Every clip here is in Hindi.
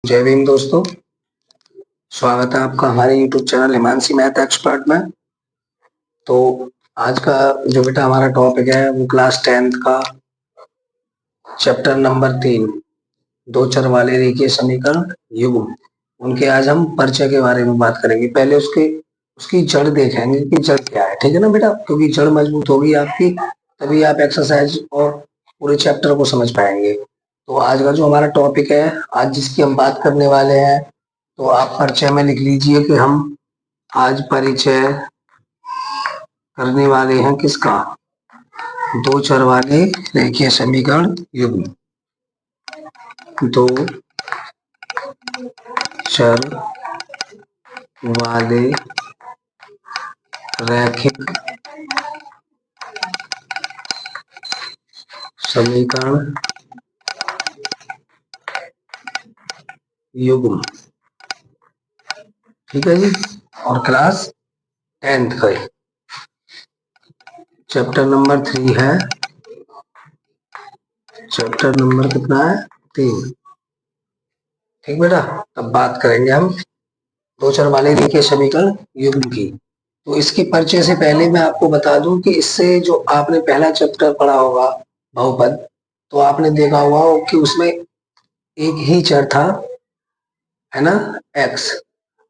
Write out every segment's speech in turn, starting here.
जय भीम दोस्तों, स्वागत है आपका हमारे YouTube channel Himanshi math expert में। तो आज का जो बेटा हमारा टॉपिक है वो क्लास 10th का चैप्टर नंबर 3 दो चर वाले रेखीय समीकरण युग्म, उनके आज हम परिचय के बारे में बात करेंगे। पहले उसकी जड़ देखेंगे कि जड़ क्या है, ठीक है ना बेटा, क्योंकि जड़ मजबूत होगी आपकी तभी आप एक्सरसाइज और पूरे चैप्टर को समझ पाएंगे। तो आज का जो हमारा टॉपिक है, आज जिसकी हम बात करने वाले हैं, तो आप परिचय में लिख लीजिए कि हम आज परिचय करने वाले हैं किसका, दो चर वाले रेखीय समीकरण युग्म। दो चर वाले रैखिक समीकरण युग्म, ठीक है जी। और क्लास 10th का चैप्टर नंबर 3 है, चैप्टर नंबर कितना है, 3, ठीक बेटा। अब बात करेंगे हम दो चर वाले रेखीय समीकरण युग्म की। तो इसके परिचय से पहले मैं आपको बता दूं कि इससे जो आपने पहला चैप्टर पढ़ा होगा बहुपद, तो आपने देखा होगा कि उसमें एक ही चर था, है ना, x,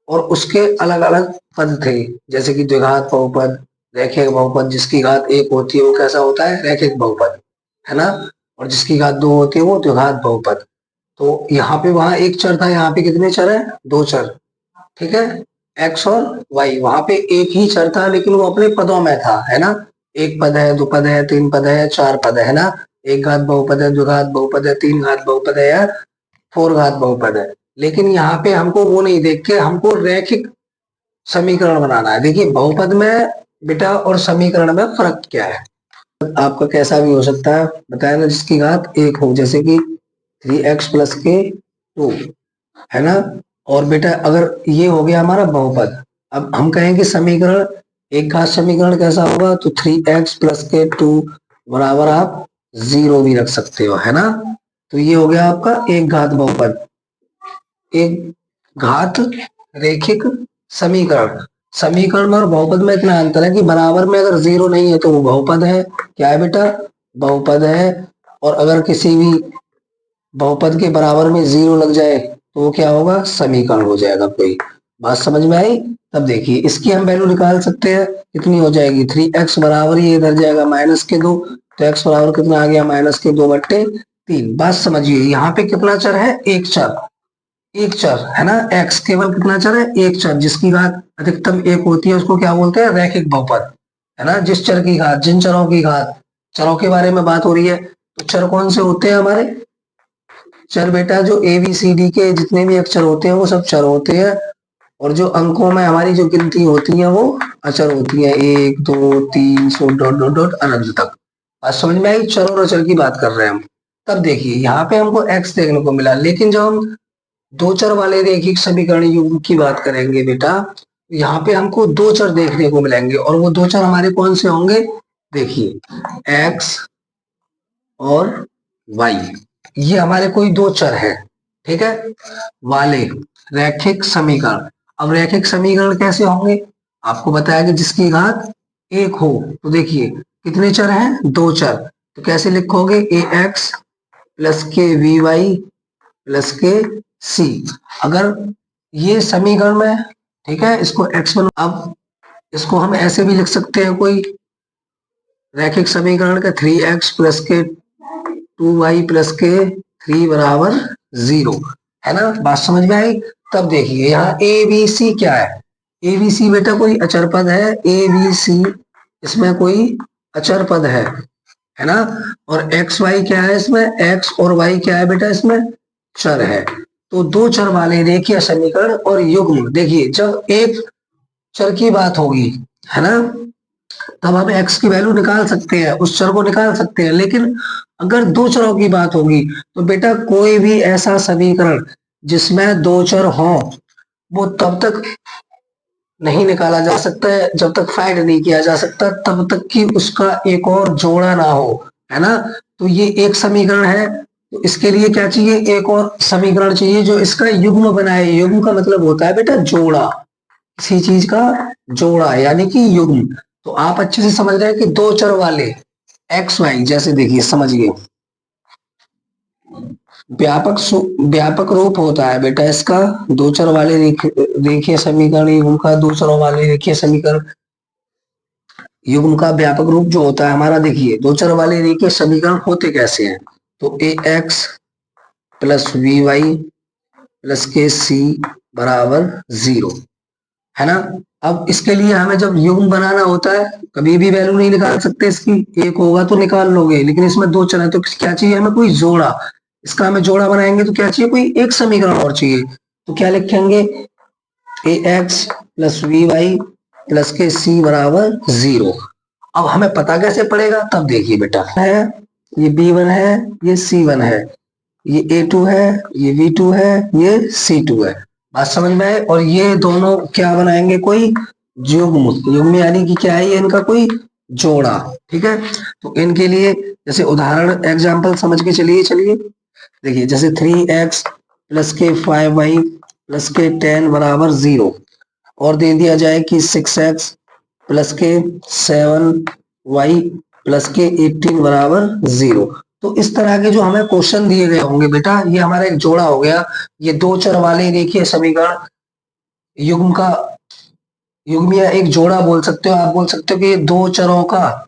और उसके अलग अलग पद थे, जैसे कि द्विघात बहुपद, रैखिक बहुपद, जिसकी घात 1 होती है वो कैसा होता है, रैखिक बहुपद, है ना, और जिसकी घात 2 होती है वो द्विघात बहुपद। तो यहाँ पे वहां एक चर था, यहाँ पे कितने चर है, दो चर, ठीक है, x और y। वहां पे एक ही चर था लेकिन वो अपने पदों में था, है ना, एक पद है, दो पद है, तीन पद है, चार पद है ना, एक घात बहुपद है, द्विघात बहुपद है, तीन घात बहुपद है या फोर घात बहुपद है। लेकिन यहाँ पे हमको वो नहीं देख के हमको रैखिक समीकरण बनाना है। देखिए बहुपद में बेटा और समीकरण में फर्क क्या है, आपका कैसा भी हो सकता है, बताया ना, जिसकी घात 1 हो, जैसे कि 3x + के 2, है ना। और बेटा अगर ये हो गया हमारा बहुपद, अब हम कहेंगे समीकरण, एक घात समीकरण कैसा होगा, तो 3x + के 2 बराबर आप 0 भी रख सकते हो, है ना। तो ये हो गया आपका एक घात बहुपद, एक घात रेखिक समीकरण। समीकरण में और बहुपद में इतना अंतर है कि बराबर में अगर 0 नहीं है तो वो बहुपद है, क्या है बेटा, बहुपद है। और अगर किसी भी बहुपद के बराबर में 0 लग जाए तो वो क्या होगा, समीकरण हो जाएगा कोई। बात समझ में आई। तब देखिए इसकी हम वैल्यू निकाल सकते हैं, कितनी हो जाएगी, 3x बराबर ये इधर जाएगा -2, तो x बराबर कितना आ गया, -2/3। बात समझिए, यहाँ पे कितना चर है, एक चर, एक चर, है ना, x केवल कितना चर है, एक चर, जिसकी घात अधिकतम 1 होती है उसको क्या बोलते हैं, रैखिक बहुपद, है ना। जिस चर की घात, जिन चरों की घात, चरों के बारे में बात हो रही है, तो चर कौन से होते हैं हमारे, चर बेटा जो ABCD के जितने भी अक्षर होते हैं वो सब चर होते हैं, और जो अंकों में हमारी जो गिनती होती है वो अचर होती है, 1 2 3 सो डॉट डॉट डॉट अनंत तक। आज समझ में आई, चर और अचर की बात कर रहे हैं हम। तब देखिए यहाँ पे हमको x देखने को मिला, लेकिन जब हम दो चर वाले रेखिक समीकरण युग्म की बात करेंगे बेटा, यहाँ पे हमको दो चर देखने को मिलेंगे, और वो दो चर हमारे कौन से होंगे, देखिए x और y, ये हमारे कोई दो चर है, ठीक है, वाले रैखिक समीकरण। अब रैखिक समीकरण कैसे होंगे, आपको बताया कि जिसकी घात 1 हो, तो देखिए कितने चर हैं, दो चर, तो कैसे लिखोगे, ax + के vy + के c। अगर ये समीकरण में, ठीक है, इसको x1, अब इसको हम ऐसे भी लिख सकते हैं कोई रैखिक समीकरण का, 3x + के 2y + के 3 बराबर 0, है ना। बात समझ में आई। तब देखिए यहाँ ABC क्या है, ABC बेटा कोई अचर पद है, ABC इसमें कोई अचर पद है ना। और XY क्या है, इसमें x और y क्या है बेटा, इसमें चर है। तो दो चर वाले रेखीय समीकरण और युग्म, देखिए जब एक चर की बात होगी, है ना, तब हम x की वैल्यू निकाल सकते हैं, उस चर को निकाल सकते हैं। लेकिन अगर दो चरों की बात होगी तो बेटा कोई भी ऐसा समीकरण जिसमें दो चर हो वो तब तक नहीं निकाला जा सकता है जब तक फाइंड नहीं किया जा सकता, तब तक कि उसका एक और जोड़ा ना हो, है ना। तो ये एक समीकरण है तो इसके लिए क्या चाहिए, एक और समीकरण चाहिए जो इसका युग्म बनाए। युग्म का मतलब होता है बेटा जोड़ा, किसी चीज का जोड़ा यानी कि युग्म। तो आप अच्छे से समझ रहे हैं कि दो चर वाले एक्स वाई, जैसे देखिए समझिए, व्यापक रूप होता है बेटा इसका दो चर वाले रेखीय समीकरण युग्म का, दो चरों वाले रेखीय समीकरण युग्म का व्यापक रूप जो होता है हमारा, देखिए दो चर वाले रेखीय समीकरण होते कैसे हैं। तो A X plus B Y plus के सी बराबर 0, है ना। अब इसके लिए हमें जब युग्म बनाना होता है, कभी भी वैल्यू नहीं निकाल सकते इसकी, एक होगा तो निकाल लोगे, लेकिन इसमें दो चर है तो क्या चाहिए हमें, कोई जोड़ा। इसका हमें जोड़ा बनाएंगे तो क्या चाहिए, कोई एक समीकरण और चाहिए। तो क्या लिखेंगे, A X plus B Y plus के सी बराबर 0। अब हमें पता कैसे पड़ेगा, तब देखिए बेटा, है ये B1 है, ये C1 है, ये A2 है, ये V2 है, ये C2 है। बात समझ में आए। और ये दोनों क्या बनाएंगे, कोई युग्म। युग्म यानी कि क्या है, ये इनका कोई जोड़ा, ठीक है। तो इनके लिए जैसे उदाहरण एग्जांपल समझ के चलिए देखिए, जैसे 3x प्लस के 5y प्लस के 10 बराबर 0, और दे दिया जाए कि 6x प्लस के 7y प्लस के 18 बराबर 0। तो इस तरह के जो हमें क्वेश्चन दिए गए होंगे बेटा, ये हमारा एक जोड़ा हो गया। ये दो चर वाले रेखीय समीकरण युग्म का युग्म या एक जोड़ा बोल सकते हो। आप बोल सकते हो कि ये दो चरों का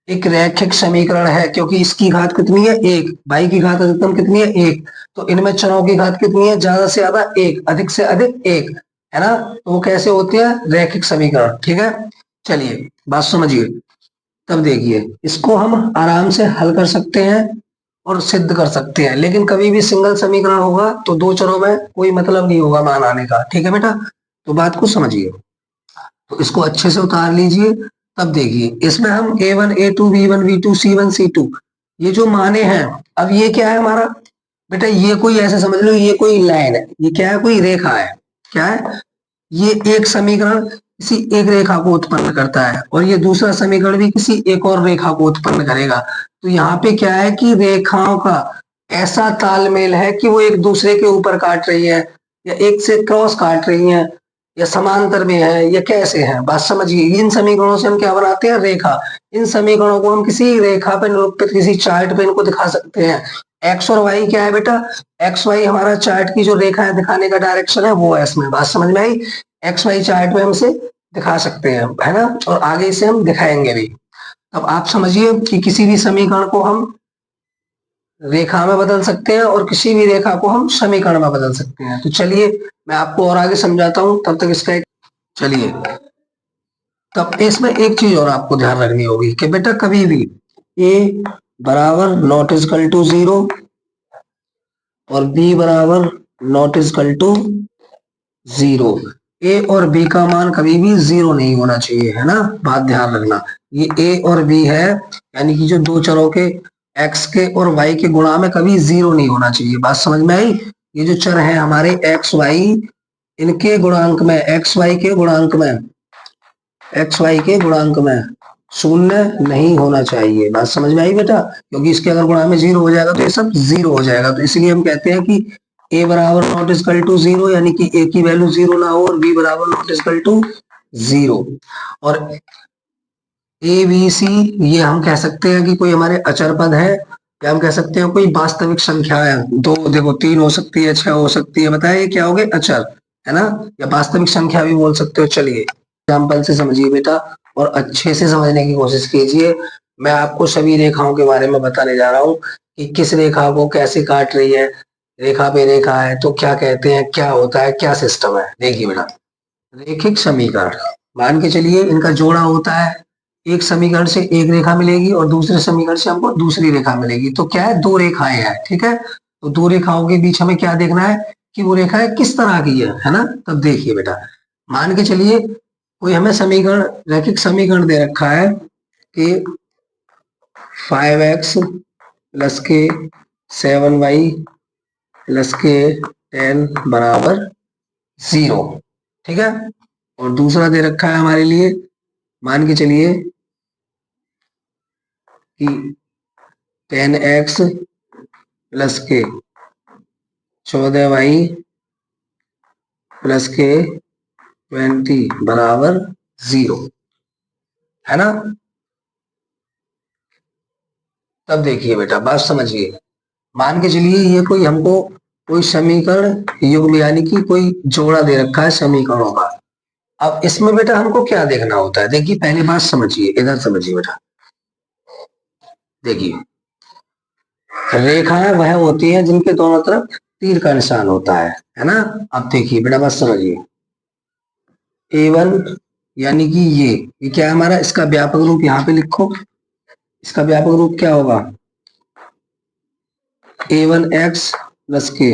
एक रैखिक समीकरण है, क्योंकि इसकी घात कितनी है, एक, बाई की घात अधिकतम कितनी है, एक। तो इनमें चरों की घात कितनी है, ज्यादा से ज्यादा एक, अधिक से अधिक एक, है ना। तो वो कैसे होते हैं, रैखिक समीकरण, ठीक है। चलिए बात समझिए। तब देखिए, इसको हम आराम से हल कर सकते हैं और सिद्ध कर सकते हैं, लेकिन कभी भी सिंगल समीकरण होगा तो दो चरों में कोई मतलब नहीं होगा मान आने का, ठीक है बेटा। तो बात को समझिए, तो इसको अच्छे से उतार लीजिए। तब देखिए, इसमें हम A1 A2 B1 B2 C1 C2 ये जो माने हैं, अब ये क्या है हमारा बेटा, ये कोई ऐसे समझ लो, ये कोई लाइन है, ये क्या है, कोई रेखा है। क्या है, ये एक समीकरण किसी एक रेखा को उत्पन्न करता है, और ये दूसरा समीकरण भी किसी एक और रेखा को उत्पन्न करेगा। तो यहाँ पे क्या है कि रेखाओं का ऐसा तालमेल है कि वो एक दूसरे के ऊपर काट रही है, या एक से क्रॉस काट रही है, या समांतर में है, या कैसे है। बात समझिए, इन समीकरणों से हम क्या बनाते हैं, रेखा। इन समीकरणों को हम किसी रेखा पे निरूपित, किसी चार्ट पे इनको दिखा सकते हैं। एक्स और वाई क्या है बेटा, एक्स वाई हमारा चार्ट की जो रेखा है दिखाने का डायरेक्शन है वो है इसमें। बात समझ में आई। एक्स वाई चार्ट में हमसे दिखा सकते हैं, है ना, और आगे इसे हम दिखाएंगे भी। अब आप समझिए कि किसी भी समीकरण को हम रेखा में बदल सकते हैं और किसी भी रेखा को हम समीकरण में बदल सकते हैं। तो चलिए मैं आपको और आगे समझाता हूं, तब तक इसका एक, चलिए तब इसमें एक चीज और आपको ध्यान रखनी होगी कि बेटा कभी भी a बराबर नॉट इजकल टू 0 और b बराबर नॉट इजकल टू 0, a और b का मान कभी भी 0 नहीं होना चाहिए, है ना। बात ध्यान रखना, ये a और b है, यानी कि जो दो चरों के x के और y के गुणा में कभी 0 नहीं होना चाहिए। बात समझ में आई। ये जो चर है हमारे x y, इनके गुणांक में, x y के गुणांक में, एक्स वाई के गुणांक में शून्य नहीं होना चाहिए। बात समझ में आई बेटा, क्योंकि इसके अगर गुणा में 0 हो जाएगा तो ये सब 0 हो जाएगा। तो इसलिए हम कहते हैं कि a बराबर नॉट इजकल टू 0, यानी कि a की वैल्यू 0 ना हो, और b बराबर नॉट इजकल टू 0। और a b c ये हम कह सकते हैं कि कोई हमारे अचर पद है, या हम कह सकते हैं कोई वास्तविक संख्या है। दो देखो, 3 हो सकती है, 6 हो सकती है, बताइए क्या हो गए, अचर, है ना, या वास्तविक संख्या भी बोल सकते हो। चलिए एग्जाम्पल से समझिए बेटा, और अच्छे से समझने की कोशिश कीजिए। मैं आपको सभी रेखाओं के बारे में बताने जा रहा हूँ कि किस रेखा को कैसे काट रही है, रेखा पे रेखा है तो क्या कहते हैं, क्या होता है, क्या सिस्टम है। देखिए बेटा, रेखिक समीकरण, मान के चलिए इनका जोड़ा होता है। एक समीकरण से एक रेखा मिलेगी और दूसरे समीकरण से हमको दूसरी रेखा मिलेगी। तो क्या है, दो रेखाएं हैं, ठीक है। तो दो रेखाओं के बीच हमें क्या देखना है कि वो रेखाएं किस तरह की है ना। तब देखिए बेटा, मान के चलिए कोई हमें समीकरण, रैखिक समीकरण दे रखा है कि 5x प्लस के 7y प्लस के 10 बराबर 0, ठीक है। और दूसरा दे रखा है हमारे लिए, मान के चलिए कि 10x प्लस के 14y प्लस के 20 बराबर 0, है ना। तब देखिए बेटा, बात समझिए, मान के चलिए ये कोई हमको कोई समीकरण युग्म यानी कि कोई जोड़ा दे रखा है समीकरणों का। अब इसमें बेटा हमको क्या देखना होता है, देखिए पहले बात समझिए, इधर समझिए बेटा। देखिए रेखाएं वह होती हैं जिनके दोनों तरफ तीर का निशान होता है ना। अब देखिए बेटा बात समझिए, A1 यानी कि ये क्या है हमारा, इसका व्यापक रूप यहाँ पे लिखो। इसका व्यापक रूप क्या होगा, A1x प्लस के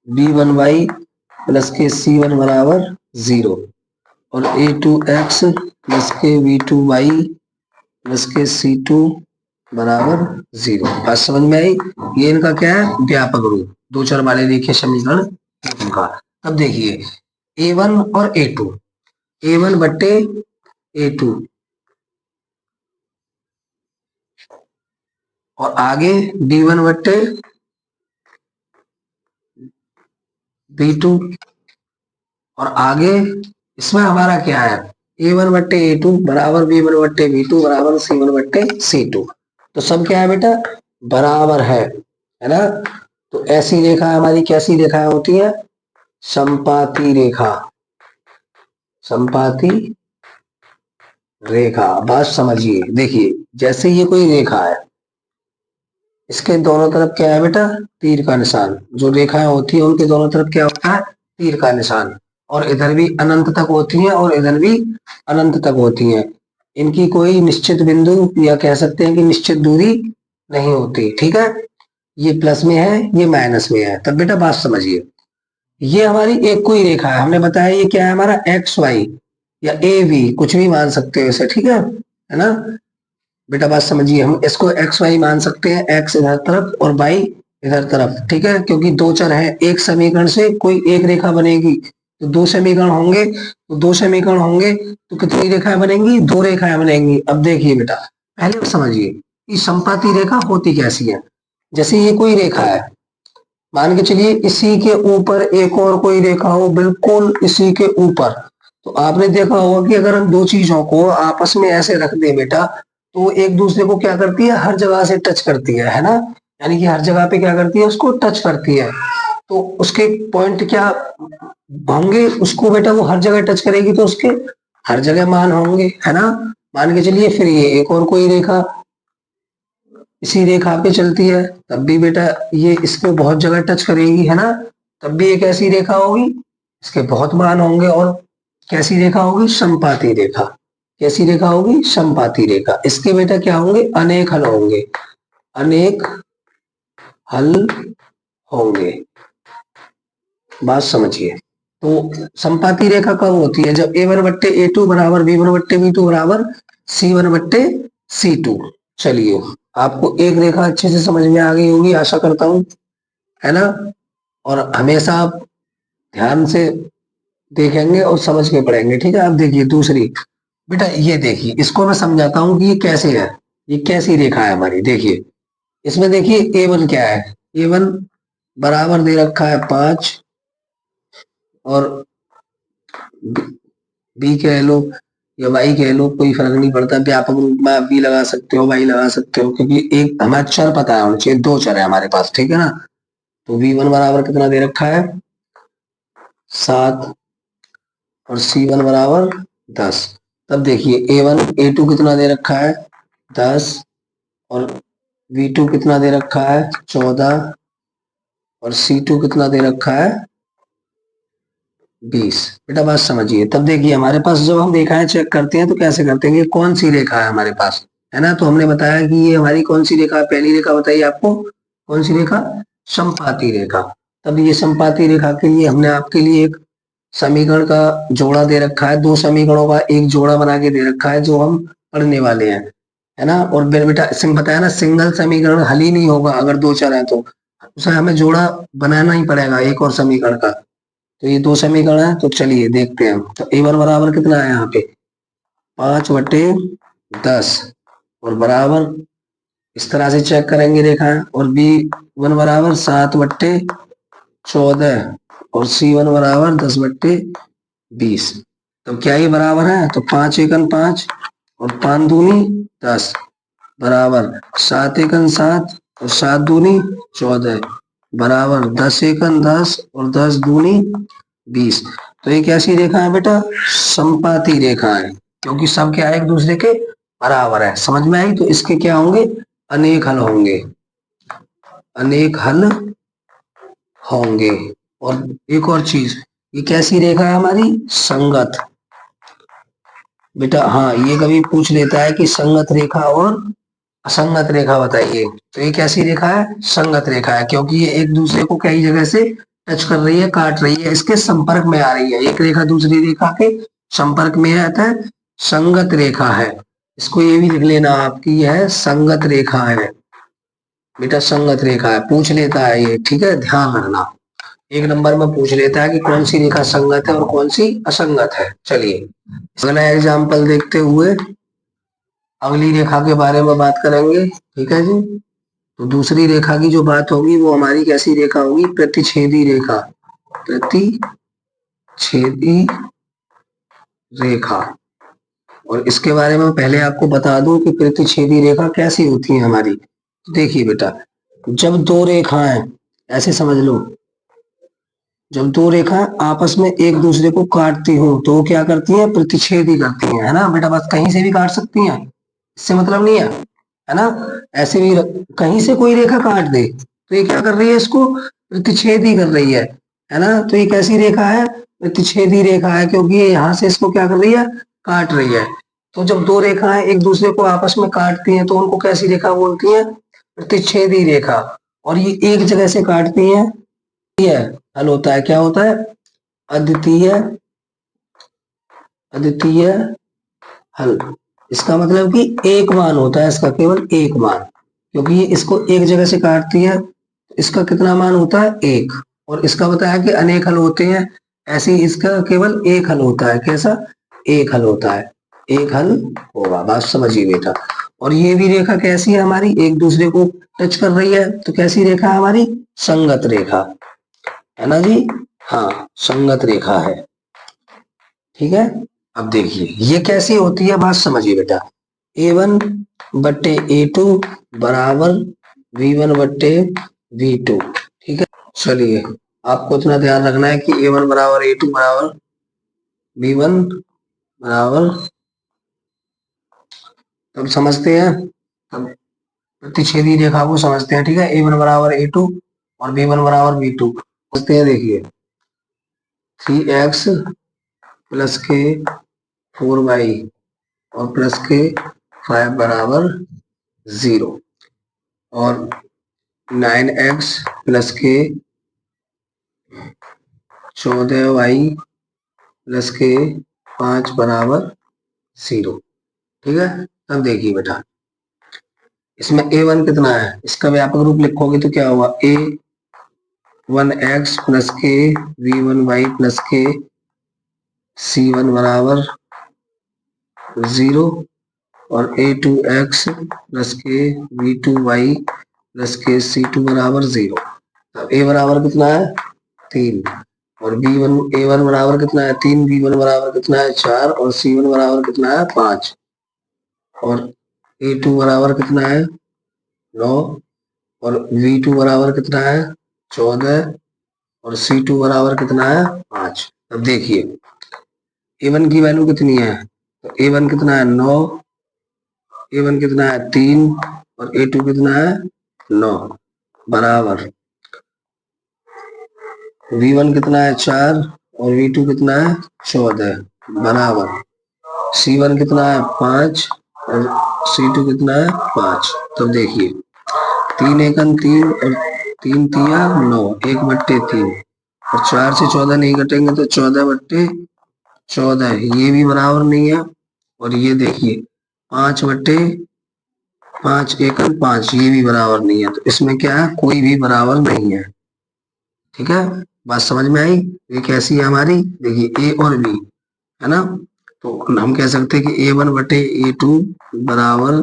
B1y प्लस के C1 बराबर 0 और A2x प्लस के B2y प्लस के C2 बराबर 0। बात समझ में आई। ये इनका क्या है, व्यापक रूप, दो चर वाले रेखीय समीकरण इनका। तब देखिए A1 और A2, A1 बट्टे A2 और आगे B1 बट्टे B2 और आगे इसमें हमारा क्या है, A1 बट्टे A2 बराबर B1 बट्टे B2 बराबर C1 बट्टे C2। तो सब क्या है बेटा, बराबर है ना। तो ऐसी रेखा हमारी कैसी रेखाएं होती है, संपाती रेखा, संपाती रेखा। बात समझिए, देखिए जैसे ये कोई रेखा है, इसके दोनों तरफ क्या है बेटा, तीर का निशान। जो रेखाएं होती है उनके दोनों तरफ क्या होता है, तीर का निशान। और इधर भी अनंत तक होती है और इधर भी अनंत तक होती है। इनकी कोई निश्चित बिंदु या कह सकते हैं कि निश्चित दूरी नहीं होती, ठीक है। ये प्लस में है, ये माइनस में है। तब बेटा बात समझिए, ये हमारी एक कोई रेखा है, हमने बताया ये क्या है हमारा, एक्स वाई या ए बी, कुछ भी मान सकते हो इसे, ठीक है ना। बेटा बात समझिए, हम इसको एक्स वाई मान सकते हैं, एक्स इधर तरफ और वाई इधर तरफ, ठीक है। क्योंकि दो चर हैं, एक समीकरण से कोई एक रेखा बनेगी तो दो समीकरण होंगे, तो दो समीकरण होंगे तो कितनी रेखाएं बनेंगी, दो रेखाएं बनेंगी। अब देखिए बेटा, पहले समझिए कि संपाती रेखा होती कैसी है। जैसे ये कोई रेखा है, मान के चलिए इसी के ऊपर एक और कोई रेखा हो, बिल्कुल इसी के ऊपर। तो आपने देखा होगा कि अगर हम दो चीजों को आपस में ऐसे रख दें बेटा, तो एक दूसरे को क्या करती है, हर जगह से टच करती है ना। यानी कि हर जगह पे क्या करती है, उसको टच करती है। तो उसके पॉइंट क्या होंगे, उसको बेटा वो हर जगह टच करेगी तो उसके हर जगह मान होंगे, है ना। मान के चलिए फिर ये एक और कोई रेखा इसी रेखा पे चलती है, तब भी बेटा ये इसको बहुत जगह टच करेगी, है ना। तब भी एक ऐसी रेखा होगी, इसके बहुत मान होंगे। और कैसी रेखा होगी, संपाती रेखा। कैसी रेखा होगी, संपाती रेखा। इसके बेटा क्या होंगे, अनेक हल होंगे, अनेक हल होंगे। बात समझिए, तो संपाती रेखा कब होती है, जब A1 बट्टे A2 बराबर B1 बट्टे B2 बराबर C1 बट्टे C2। चलिए, आपको एक रेखा अच्छे से समझ में आ गई होगी, आशा करता हूं, है ना। और हमेशा आप ध्यान से देखेंगे और समझ के पढ़ेंगे, ठीक है। अब देखिए दूसरी, बेटा ये देखिए, इसको मैं समझाता हूँ कि ये कैसे है, ये कैसी रेखा है हमारी। देखिए इसमें देखिए A1 क्या है, A1 बराबर दे रखा है 5 और बी कह लो या वाई कह लो, कोई फर्क नहीं पड़ता। व्यापक रूप में आप बी लगा सकते हो, वाई लगा सकते हो, क्योंकि एक हमारा चर पता है होना चाहिए, दो चर है हमारे पास, ठीक है ना। तो V1 बराबर कितना दे रखा है, 7 और C1 बराबर 10। तब देखिए A1 A2 कितना दे रखा है, 10 और V2 कितना दे रखा है, 14 और C2 कितना दे रखा है, 20। बेटा बात समझिए, तब देखिए हमारे पास जब हम रेखाएं चेक करते हैं तो कैसे करते हैं, कौन सी रेखा है हमारे पास, है ना। तो हमने बताया कि ये हमारी कौन सी रेखा, पहली रेखा बताइए आपको, कौन सी रेखा, संपाती रेखा। तब ये संपाती रेखा के लिए हमने आपके लिए एक समीकरण का जोड़ा दे रखा है, दो समीकरणों का एक जोड़ा बना के दे रखा है, जो हम पढ़ने वाले हैं, है ना। और बेटा बताया ना, सिंगल समीकरण हल ही नहीं होगा अगर दो चर है, तो उसे हमें जोड़ा बनाना ही पड़ेगा एक और समीकरण का। तो ये दो समीकरण है, तो चलिए देखते हैं। तो A1 बराबर कितना है यहाँ पे, 5/10 और बराबर इस तरह से चेक करेंगे रेखाएं। और B1 बराबर 7/14 और C1 बराबर 10/20। तो क्या ये बराबर है? तो 5 एकन 5 और 5 दूनी 10 बराबर 7 एकन 7 और 7 दूनी 14 बराबर 10 एकन 10 और 10 दूनी 20। तो ये कैसी रेखा है बेटा? समपाती रेखा है, क्योंकि सब क्या है? एक दूसरे के बराबर है। समझ में आई? तो इसके क्या होंगे? अनेक हल होंगे, अनेक हल होंगे। और एक और चीज, ये कैसी रेखा है हमारी? संगत। बेटा हाँ, ये कभी पूछ लेता है कि संगत रेखा और असंगत रेखा बताइए। तो ये कैसी रेखा है? संगत रेखा है, क्योंकि ये एक दूसरे को कई जगह से टच कर रही है, काट रही है, इसके संपर्क में आ रही है। एक रेखा दूसरी रेखा के संपर्क में आता है, संगत रेखा है। इसको ये भी लिख लेना आपकी, यह संगत रेखा है बेटा, संगत रेखा है। पूछ लेता है ये, ठीक है, ध्यान रखना। एक नंबर में पूछ लेता है कि कौन सी रेखा संगत है और कौन सी असंगत है। चलिए अगला एग्जाम्पल देखते हुए अगली रेखा के बारे में बात करेंगे। ठीक है जी। तो दूसरी रेखा की जो बात होगी वो हमारी कैसी रेखा होगी? प्रतिच्छेदी रेखा। प्रतिच्छेदी रेखा। और इसके बारे में पहले आपको बता दूं कि प्रतिच्छेदी रेखा कैसी होती है हमारी। तो देखिए बेटा, जब दो रेखाएं, ऐसे समझ लो, जब दो रेखाएं आपस में एक दूसरे को काटती हो तो वो क्या करती हैं? प्रतिच्छेदी करती हैं, है ना बेटा? बस कहीं से भी काट सकती हैं, इससे मतलब नहीं है ना? ऐसे भी कहीं से कोई रेखा काट दे तो ये क्या कर रही है? इसको प्रतिच्छेदी कर रही है ना? तो ये कैसी रेखा है? प्रतिच्छेदी रेखा है, क्योंकि ये यहाँ से इसको क्या कर रही है? काट रही है। तो जब दो रेखाएं एक दूसरे को आपस में काटती हैं तो उनको कैसी रेखा बोलती है? प्रतिच्छेदी रेखा। और ये एक जगह से काटती हैं, हल होता है, क्या होता है? अद्वितीय, अद्वितीय हल। इसका मतलब कि एक मान होता है इसका, केवल एक मान, क्योंकि ये इसको एक जगह से काटती है। इसका कितना मान होता है? एक। और इसका बताया कि अनेक हल होते हैं, ऐसे ही इसका केवल एक हल होता है। कैसा? एक हल होता है, एक हल होगा। बात समझिए बेटा। और ये भी रेखा कैसी है हमारी? एक दूसरे को टच कर रही है, तो कैसी रेखा है हमारी? संगत रेखा, है ना जी? हाँ, संगत रेखा है। ठीक है। अब देखिए ये कैसी होती है, बात समझिए बेटा। A1/A2 बराबर V1/V2। ठीक है। चलिए आपको इतना ध्यान रखना है कि A1 बराबर A2 बराबर V1 बराबर, तब समझते हैं, तब प्रतिच्छेदी रेखा को समझते हैं। ठीक है। A1 बराबर A2 और B1 बराबर V2 समझते हैं। देखिए 3x प्लस के 4y और प्लस के 5 बराबर 0 और 9x प्लस के 14y प्लस के 5 बराबर 0। ठीक है। अब देखिए बेटा, इसमें A1 कितना है? इसका व्यापक रूप लिखोगे तो क्या होगा? A1x प्लस के V1y प्लस के C1 बराबर 0 और A2x प्लस के V2y प्लस के C2 बराबर 0। अब A बराबर कितना है? 3 और A1 बराबर कितना है? 3, B1 बराबर कितना है? 4 और C1 बराबर कितना है? 5 और A2 बराबर कितना है? 9 और V2 बराबर कितना है? 14 और C2 बराबर कितना है? 5। अब देखिए A1 की वैल्यू कितनी है? तो A1 कितना है? 9, A1 कितना है? 3 और A2 कितना है? 9 बराबर V1 कितना है? 4 और V2 कितना है? 14 बराबर C1 कितना है? 5 और C2 कितना है? 5। तो देखिए 3 एकन 3 और 3 तिया 9, 1/3 और 4 से 14 नहीं कटेंगे तो 14/14, ये भी बराबर नहीं है। और ये देखिए 5/5 एकन 5, ये भी बराबर नहीं है। तो इसमें क्या है? कोई भी बराबर नहीं है। ठीक है। बात समझ में आई? ये कैसी है हमारी? देखिए A और B, है ना? तो हम कह सकते हैं कि A1/A2 बराबर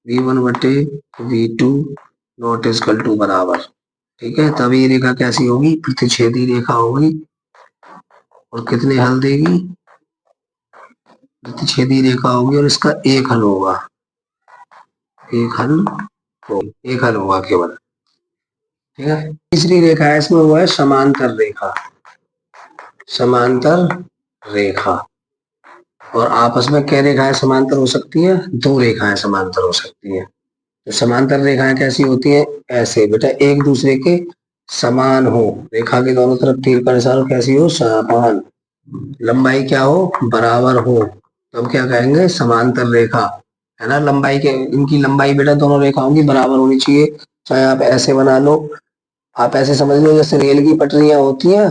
V1/V2 नॉट इक्वल टू बराबर, ठीक है। तब ये रेखा कैसी होगी, प्रतिच्छेदी रेखा होगी और कितने हल देगी, प्रतिच्छेदी रेखा होगी और इसका एक हल होगा, एक हल होगा केवल, ठीक है। तीसरी रेखा है इसमें, वो है समांतर रेखा, समांतर रेखा। और आपस में क्या रेखाएं समांतर हो सकती है, दो रेखाएं समांतर हो सकती है। तो समांतर रेखाएं कैसी होती है, ऐसे बेटा, एक दूसरे के समान हो, रेखा के दोनों तरफ तीर का निशान कैसी हो, समान, लंबाई क्या हो, बराबर हो, तो हम क्या कहेंगे, समांतर रेखा, है ना। लंबाई के, इनकी लंबाई बेटा दोनों रेखाओं की बराबर होनी चाहिए। चाहे आप ऐसे बना लो, आप ऐसे समझ लो जैसे रेल की पटरियां होती है,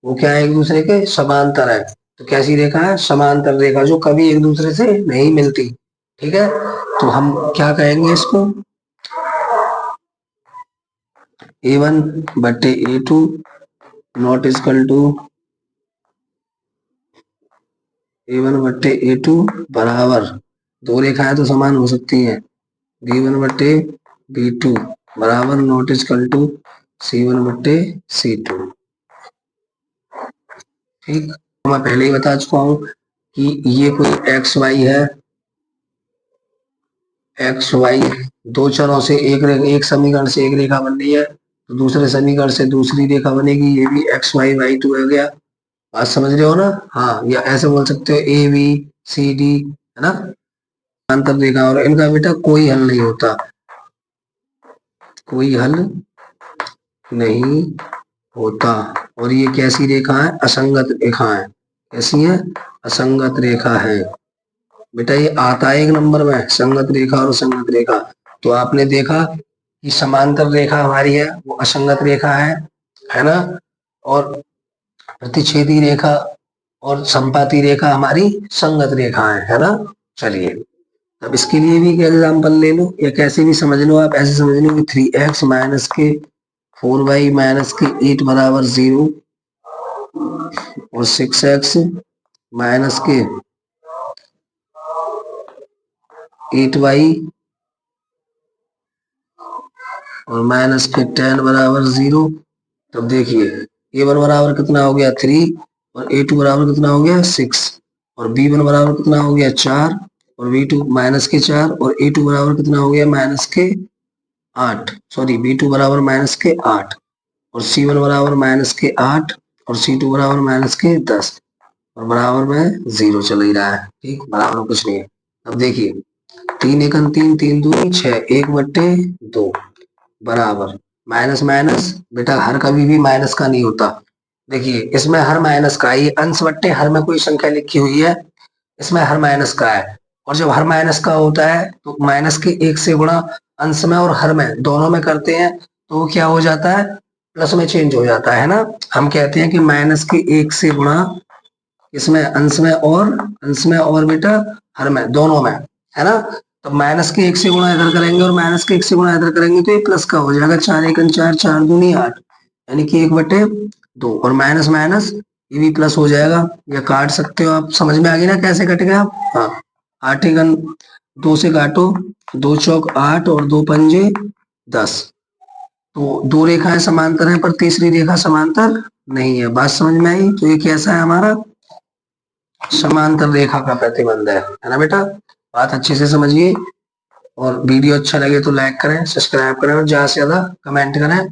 वो क्या है, एक दूसरे के समांतर है। तो कैसी रेखा है, समांतर रेखा, जो कभी एक दूसरे से नहीं मिलती, ठीक है। तो हम क्या कहेंगे इसको, A1/A2 not equal to A1/A2 बराबर, दो रेखाएं तो समान हो सकती हैं, B1/B2 बराबर नॉट इक्वल टू C1/C2, ठीक। मैं पहले ही बता चुका हूं कि ये कोई एक्स वाई है, एक्स वाई दो चरों से एक समीकरण से एक रेखा बन रही है, तो दूसरे समीकरण से दूसरी रेखा बनेगी, ये भी XY/2 हो गया, बात समझ रहे हो ना। हाँ, या ऐसे बोल सकते हो ABCD, है ना, समांतर रेखा, और इनका बेटा कोई हल नहीं होता, कोई हल नहीं होता। और ये कैसी रेखा है, असंगत रेखा है, कैसी है, असंगत रेखा है बेटा। ये आता है एक नंबर में, संगत रेखा और असंगत रेखा। तो आपने देखा कि समांतर रेखा हमारी है वो असंगत रेखा है ना, और प्रतिच्छेदी रेखा और संपाती रेखा हमारी संगत रेखा है ना। चलिए, अब इसके लिए भी एक एग्जाम्पल ले लो, या कैसे भी समझ लो, आप ऐसे समझ लो कि 3x माइनस के 4y माइनस के 8 बराबर 0 और 6x माइनस के 8y और माइनस के 10 बराबर 0। तब देखिए A1 बराबर कितना हो गया 3 और A2 बराबर कितना हो गया 6 और B1 बराबर कितना हो गया 4 और B2 माइनस के 4 और A2 बराबर कितना हो गया माइनस के 8, सॉरी B2 बराबर माइनस के 8 और C1 बराबर माइनस के 8 और C2 बराबर माइनस के 10 और बराबर में 0 चल ही रहा है, ठीक, बराबर कुछ नहीं है। अब देखिए 3 एकम 3, 3 दूनी 6, 1/2 बराबर माइनस माइनस, बेटा हर कभी भी माइनस का नहीं होता। देखिए इसमें हर माइनस का है, ये अंश बट्टे हर में कोई संख्या लिखी हुई है, इसमें हर माइनस का है। और जब हर माइनस का होता है तो माइनस के 1 से गुणा अंश में और हर में दोनों में करते हैं, तो वो क्या हो जाता है, प्लस में चेंज हो जाता है ना। हम कहते हैं कि माइनस के 1 से गुणा इसमें अंश में और बेटा हर में दोनों में, है ना। तो माइनस के 1 से गुणा इधर करेंगे और माइनस के 1 से गुणा इधर करेंगे तो ये प्लस का हो जाएगा, 4 एकम 4, 4 दूनी 8, यानी कि 1/2 और माइनस माइनस ये भी प्लस हो जाएगा, या काट सकते हो आप, समझ में आ गई ना कैसे कट गया आप। हाँ, 8 एकम 2 से काटो, 2 चौक 8 और 2 पंजे 10। तो दो रेखाएं समांतर हैं पर तीसरी रेखा समांतर नहीं है, बात समझ में आई। तो ये कैसा है हमारा, समांतर रेखा का प्रतिबंध है ना बेटा। बात अच्छे से समझिए, और वीडियो अच्छा लगे तो लाइक करें, सब्सक्राइब करें और ज्यादा से ज्यादा कमेंट करें।